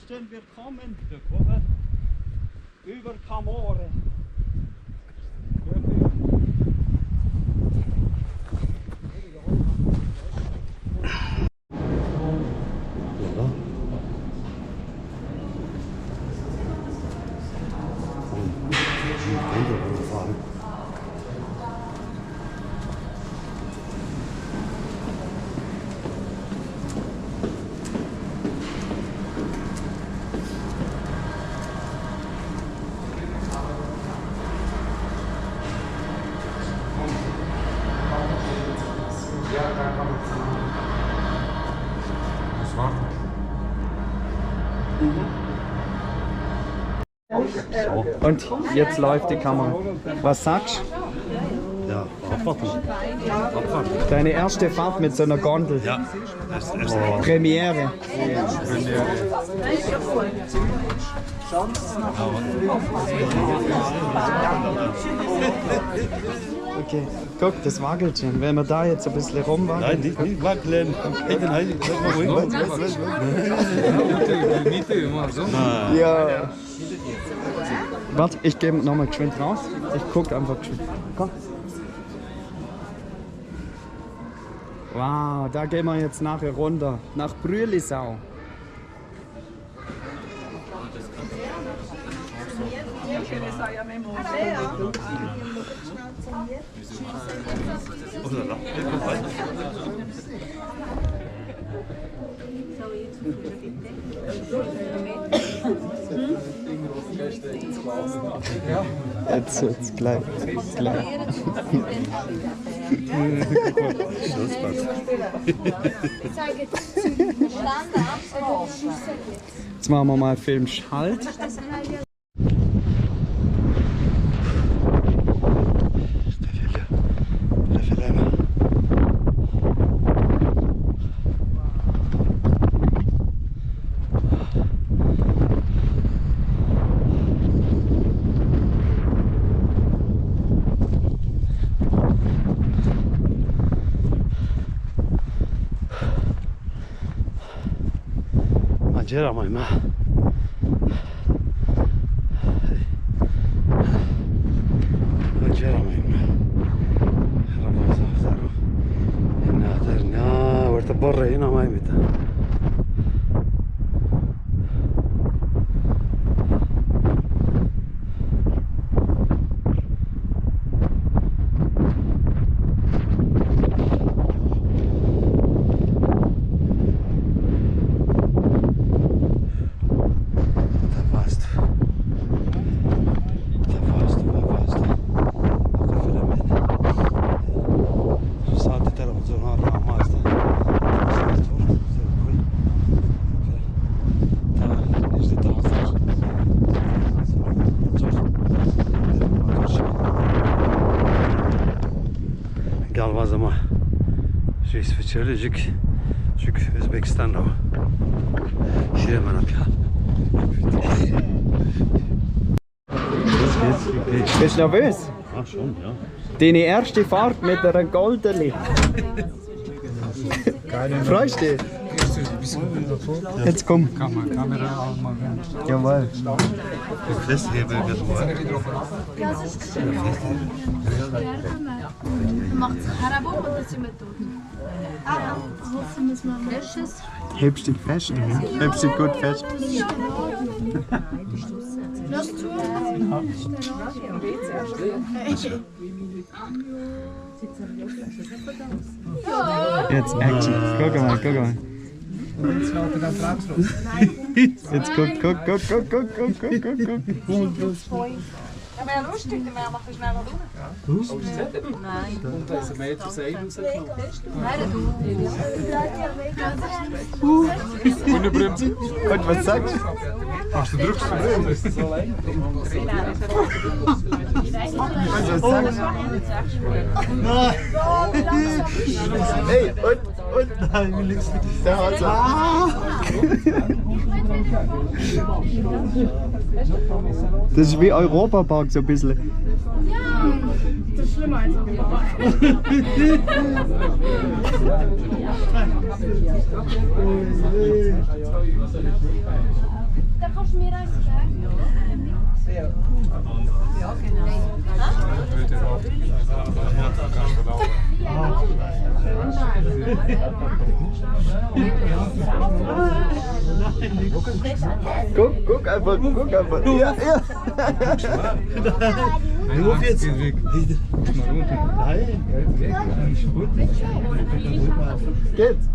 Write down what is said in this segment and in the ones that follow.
Gästen willkommen über Camore. Und jetzt läuft die Kamera. Was sagst du? Ja, abwarten. Abwarten. Deine erste Fahrt mit so einer Gondel. Ja, das erste. Premiere. Okay, guck, das wackelt schon. Wenn wir da jetzt ein bisschen rumwackeln. Nein, nicht wackeln. Nein, bleib mal ruhig. Nein. Ja. Warte, ich gehe nochmal geschwind raus. Ich guck einfach geschwind. Komm. Wow, da gehen wir jetzt nachher runter. Nach Brühlisau. Jetzt gleich. Jetzt machen wir mal Film Schalt. Mangiare mai ma. Mangiare mai ma. Ramazan zaro. Na, ورت برا هنا ما يمتى. Galvazama. Şurası fıçırıcık. Çünkü Özbekistan'da o. Şuraya bana bir Bist du nervös? Ah, schon, ja. Deine erste Fahrt mit einer Goldeli. Freust du dich? Jetzt komm. Kamera anmachen. Jawohl. Festhebel wird wohl. Macht es Harabo oder sind wir tot? Hoffen wir es mal Freshes. Hebst dich fest. Hebst dich gut fest. Lass zu. Jetzt Action. Guck mal. Jetzt guck. Ja, maar ja, lustig, dan mag je sneller doen. Nein. Und da ist ein Meter Seil rausgekommen. Ohne Bremse. Und was sagst du? Hast du drückst die Bremse, ist das so lang? Und was sagst du? Nein. Hey, und nein, wie liegst du dich da? Das ist wie Europapark. Guck so ein bisschen. Ja, das ist schlimmer als Europa. Da kannst du mir eins geben. Ja, genau. Guck einfach. Ja. Ruf jetzt. Geht's?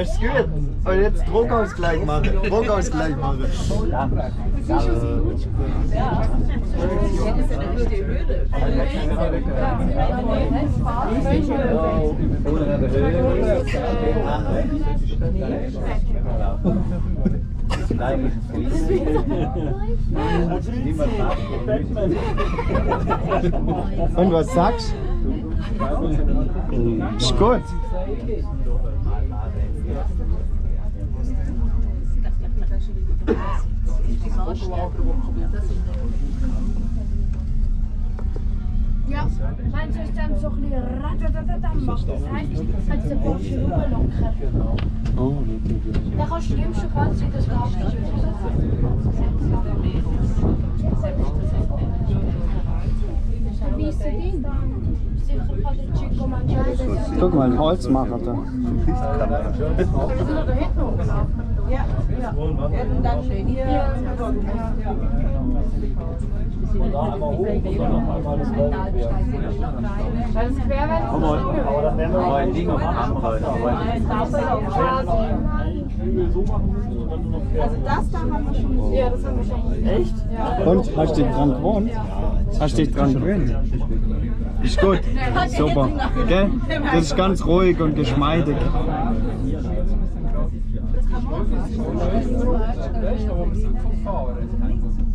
Ist gut. Und jetzt Druckausgleich machen. Druckausgleich machen. Und was sagst du? Ist gut. Ja, meinst du, ich dann so ein bisschen ratatatam machen? Das heißt, ich kann diese Bursche rüberlocken. Oh, Da kannst du ihm schon ganz in das Glas Wie ist der Ding? Sicher kann der Chico manchmal. guck mal, ein Holzmacher da. Aber dann werden wir mal ein Ding auf anderen. Also das da haben wir schon. Ja, das haben wir schon. Echt? Und, hast du dich dran gewohnt? Hast du dich dran gewöhnt? Ist gut, super. Gell? Das ist ganz ruhig und geschmeidig.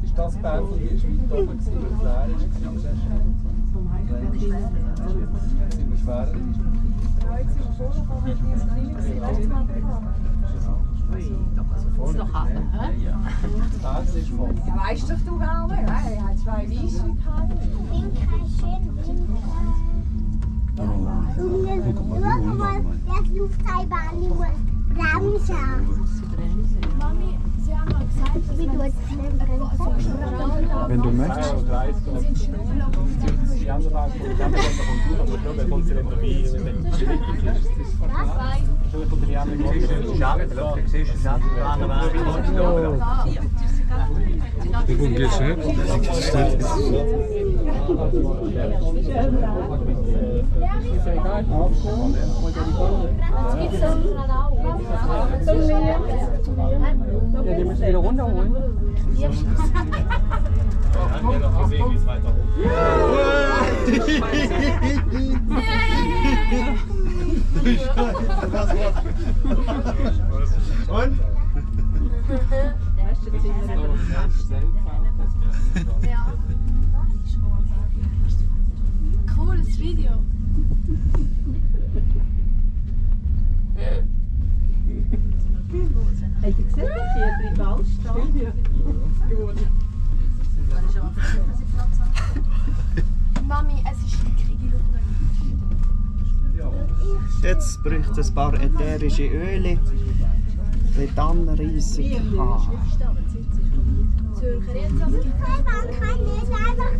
Ist das Band hier ist weit oben gewesen, und leer ist ziemlich schwer. Das ist doch hart, Das ist voll. ja, weißt doch du gar nicht, er hat 2 Weisse gehabt. Der Flugzeilbahn nur Bremser. Mami, sie haben mal gesagt, dass Wie du es Wenn du möchtest. Die andere Frage von der Kamera kommt gut, aber ich glaube, er kommt sie nicht dabei. Die andere Warum geht's nicht? Ja, die müssen wieder runterholen. Ja. Haben wir noch gesehen, wie es weiter Und? cooles Video. Habt ihr gesehen, dass hier ein Ball steht? Mami, es ist ein Krieg in Luft. Jetzt bräuchte es ein paar ätherische Öle. Tannenreisig. Zürcher, jetzt was gibt Man kann nicht einfach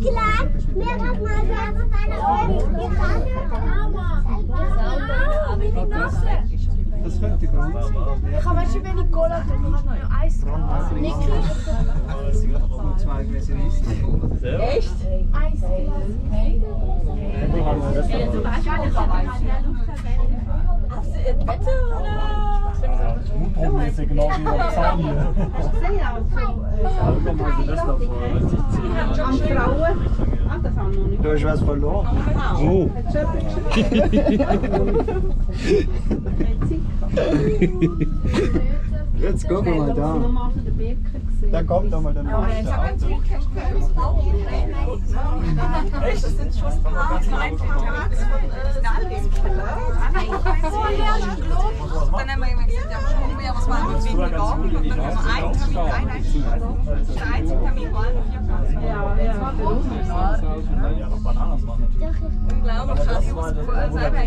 gleich mehrere Mal einfach eine Das könnte Grund sein. Ich habe schon wenig Cola drin, ich habe noch Eis drin. Niki? Und 2 Gläser Eis. Echt? Eis. Hast du ein Wetter oder? Mutprobenmäßig, genau wie beim Zaun hier. An Frauen? Ah, das haben wir noch nicht. Du hast was verloren. Oh. Jetzt gucken wir mal da. Da kommt doch mal der Meister. Echt? Das sind schon ein paar Tags von Dann haben wir immer gesagt, ja, das war mit wenig Garten und dann haben wir einen Termin, das ist der einzige Termin, wo alle 4 Plätze waren. Ja, noch Bananas machen. Unglaublich, krass. Selber